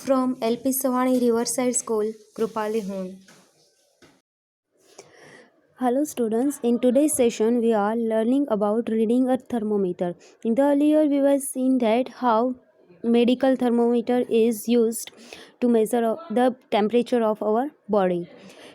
From LP Savani Riverside School, Krupali Home. Hello students, in today's session we are learning about reading a thermometer. In the earlier we were seeing that how medical thermometer is used to measure the temperature of our body.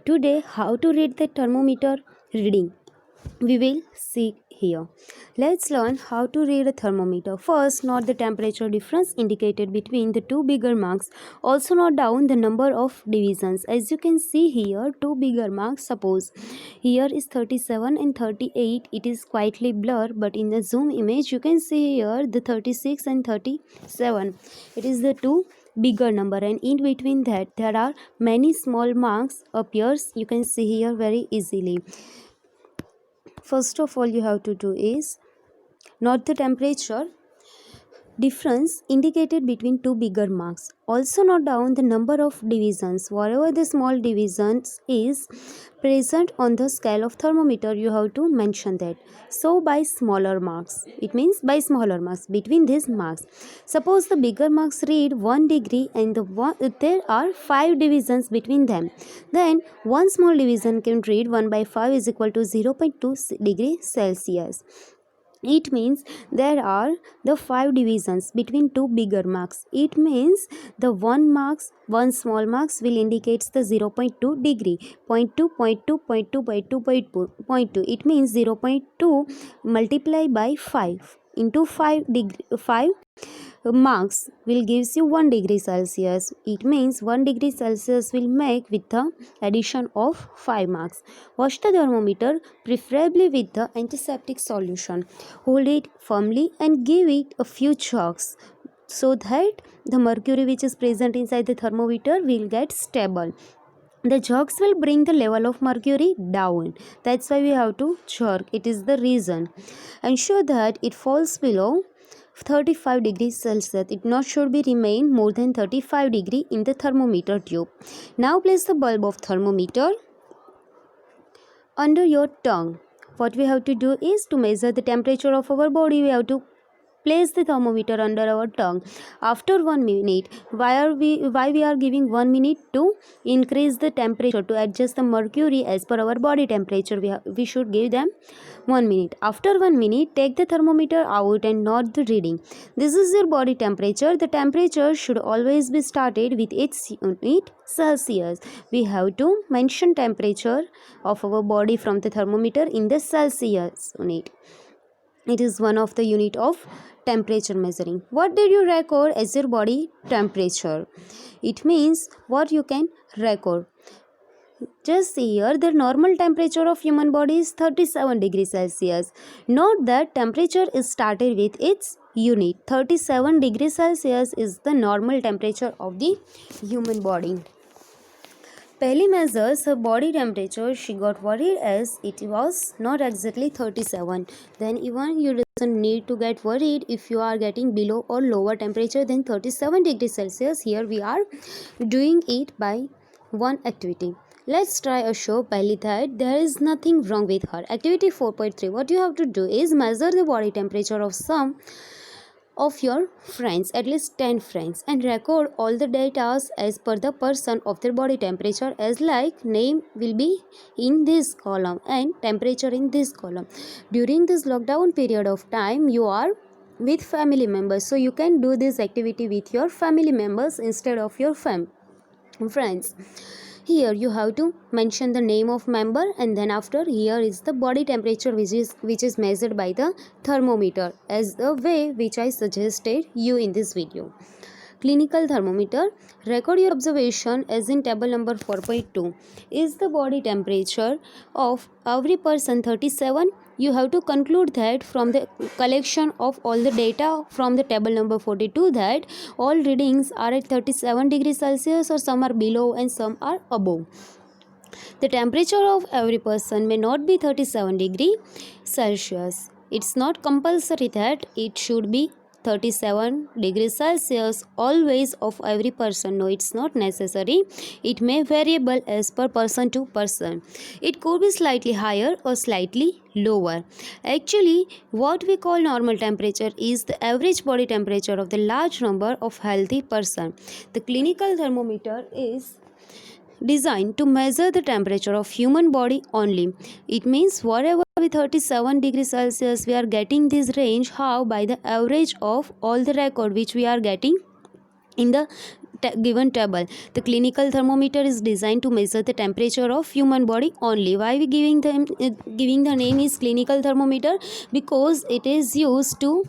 Today how to read the thermometer reading we will see here. Let's learn how to read a thermometer. First, note the temperature difference indicated between the two bigger marks. Also note down the number of divisions. As you can see here, two bigger marks. Suppose here is 37 and 38. It is quietly blurred, but in the zoom image you can see here the 36 and 37. It is the two bigger number, and in between that there are many small marks appears. You can see here very easily. First of all you have to do is note the temperature difference indicated between two bigger marks. Also note down the number of divisions. Whatever the small divisions is present on the scale of thermometer, you have to mention that. So by smaller marks, it means by smaller marks between these marks. Suppose the bigger marks read 1 degree and there are 5 divisions between them. Then one small division can read 1 by 5 is equal to 0.2 degree Celsius. It means there are the 5 divisions between two bigger marks. It means the one small marks will indicate the 0.2 degree. 0.2, 0.2, 0.2, 0.2, 0.2. It means 0.2 multiplied by 5 into 5 marks will gives you 1 degree Celsius. It means 1 degree Celsius will make with the addition of 5 marks. Wash the thermometer preferably with the antiseptic solution. Hold it firmly and give it a few shocks so that the mercury which is present inside the thermometer will get stable. The jerks will bring the level of mercury down. That's why we have to jerk. It is the reason. Ensure that it falls below 35 degrees Celsius. It not should be remain more than 35 degree in the thermometer tube. Now place the bulb of thermometer under your tongue. What we have to do is to measure the temperature of our body. We have to place the thermometer under our tongue. After 1 minute, why we are giving 1 minute? To increase the temperature, to adjust the mercury as per our body temperature. We should give them 1 minute. After 1 minute, take the thermometer out and note the reading. This is your body temperature. The temperature should always be started with its unit Celsius. We have to mention temperature of our body from the thermometer in the Celsius unit. It is one of the unit of temperature measuring. What did you record as your body temperature? It means what you can record. Just see here, the normal temperature of human body is 37 degrees Celsius. Note that temperature is started with its unit. 37 degrees Celsius is the normal temperature of the human body. Pehli measures her body temperature. She got worried as it was not exactly 37. Then even you doesn't need to get worried if you are getting below or lower temperature than 37 degrees Celsius. Here we are doing it by one activity. Let's try a show pehli that there is nothing wrong with her. Activity 4.3. What you have to do is measure the body temperature of some of your friends, at least 10 friends, and record all the data as per the person of their body temperature, as like name will be in this column and temperature in this column. During this lockdown period of time, you are with family members, so you can do this activity with your family members instead of your friends. Here you have to mention the name of member, and then after here is the body temperature which is measured by the thermometer as the way which I suggested you in this video. Clinical thermometer. Record your observation as in table number 4.2. Is the body temperature of every person 37? You have to conclude that from the collection of all the data from the table number 42 that all readings are at 37 degrees Celsius, or some are below and some are above. The temperature of every person may not be 37 degree Celsius. It's not compulsory that it should be 37 degrees Celsius always of every person? No, it's not necessary. It may variable as per person to person. It could be slightly higher or slightly lower. Actually, what we call normal temperature is the average body temperature of the large number of healthy person. The clinical thermometer is designed to measure the temperature of human body only. It means whatever with 37 degrees Celsius we are getting this range, how by the average of all the record which we are getting in the given table. The clinical thermometer is designed to measure the temperature of human body only. Why we giving the name is clinical thermometer? Because it is used to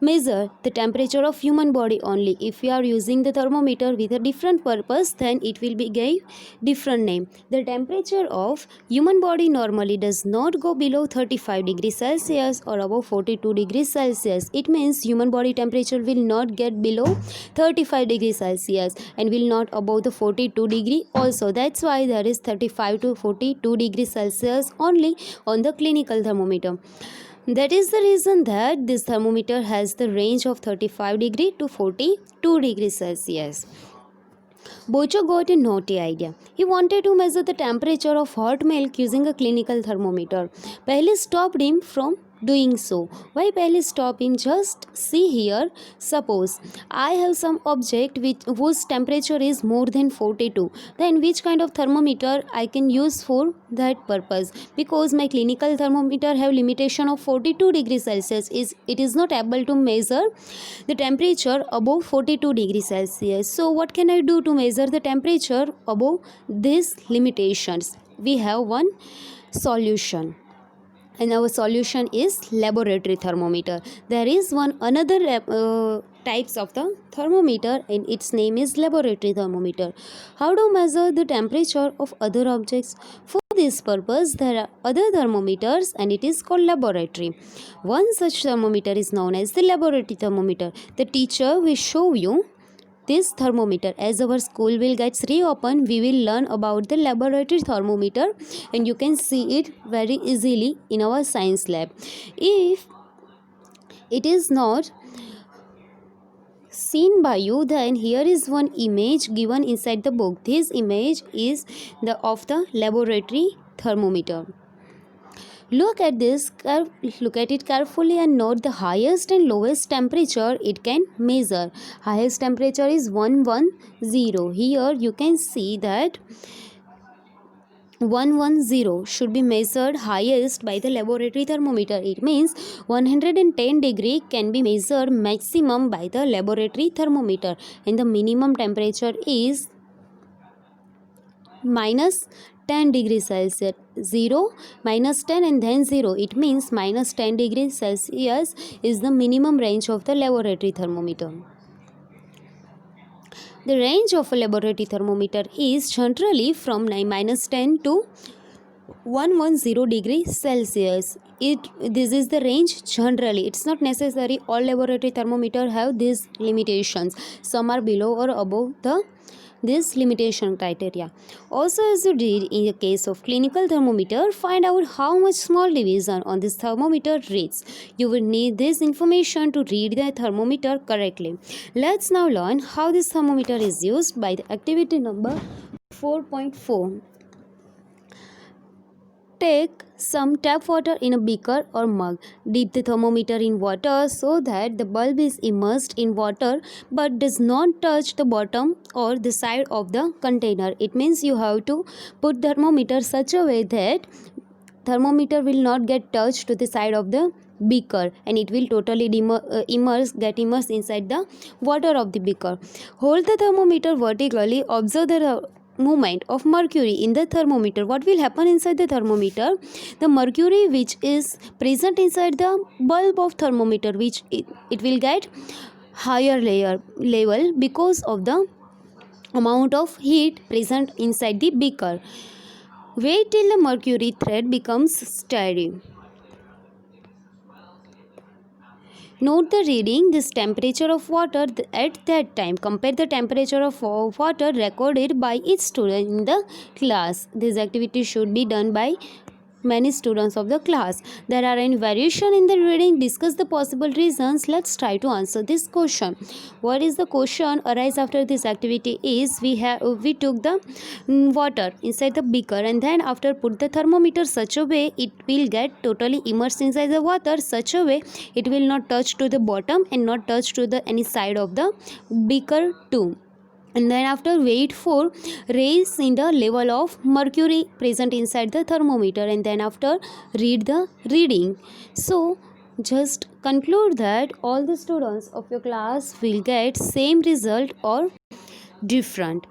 measure the temperature of human body only. If we are using the thermometer with a different purpose, then it will be gave different name. The temperature of human body normally does not go below 35 degrees Celsius or above 42 degrees Celsius. It means human body temperature will not get below 35 degrees Celsius and will not above the 42 degree also. That's why there is 35 to 42 degrees Celsius only on the clinical thermometer. That is the reason that this thermometer has the range of 35 degree to 42 degrees Celsius. Bocho got a naughty idea. He wanted to measure the temperature of hot milk using a clinical thermometer. Pehli stopped him from doing so. Why Pehli stop him? Just see here. Suppose I have some object whose temperature is more than 42. Then which kind of thermometer I can use for that purpose? Because my clinical thermometer have limitation of 42 degrees Celsius. It is not able to measure the temperature above 42 degrees Celsius. So what can I do to measure the temperature above these limitations? We have one solution, and our solution is laboratory thermometer. There is one another types of the thermometer, and its name is laboratory thermometer. How to measure the temperature of other objects? For this purpose there are other thermometers, and it is called laboratory. One such thermometer is known as the laboratory thermometer. The teacher will show you this thermometer. As our school will get reopened, we will learn about the laboratory thermometer, and you can see it very easily in our science lab. If it is not seen by you, then here is one image given inside the book. This image is of the laboratory thermometer. Look at it carefully and note the highest and lowest temperature it can measure. Highest temperature is 110. Here you can see that 110 should be measured highest by the laboratory thermometer. It means 110 degree can be measured maximum by the laboratory thermometer, and the minimum temperature is minus 10 degrees Celsius. 0, minus 10 and then 0. It means minus 10 degrees Celsius is the minimum range of the laboratory thermometer. The range of a laboratory thermometer is generally from minus 10 to 110 degrees Celsius. This is the range generally. It's not necessary all laboratory thermometer have these limitations. Some are below or above this limitation criteria. Also, as you did in the case of clinical thermometer, find out how much small division on this thermometer reads. You will need this information to read the thermometer correctly. Let's now learn how this thermometer is used by the activity number 4.4. Take some tap water in a beaker or mug. Dip the thermometer in water so that the bulb is immersed in water but does not touch the bottom or the side of the container. It means you have to put the thermometer such a way that thermometer will not get touched to the side of the beaker, and it will totally get immersed inside the water of the beaker. Hold the thermometer vertically. Observe the movement of mercury in the thermometer. What will happen inside the thermometer? The mercury which is present inside the bulb of thermometer, which it will get higher level because of the amount of heat present inside the beaker. Wait till the mercury thread becomes steady. Note the reading, this temperature of water at that time. Compare the temperature of water recorded by each student in the class. This activity should be done by many students of the class. There are any variation in the reading. Discuss the possible reasons. Let's try to answer this question. What is the question arise after this activity is we took the water inside the beaker, and then after put the thermometer such a way it will get totally immersed inside the water, such a way it will not touch to the bottom and not touch to the any side of the beaker too. And then after wait for raise in the level of mercury present inside the thermometer, and then after read the reading. So just conclude that all the students of your class will get same result or different,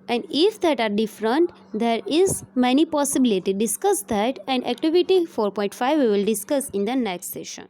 and if that are different there is many possibility. Discuss that, and activity 4.5 we will discuss in the next session.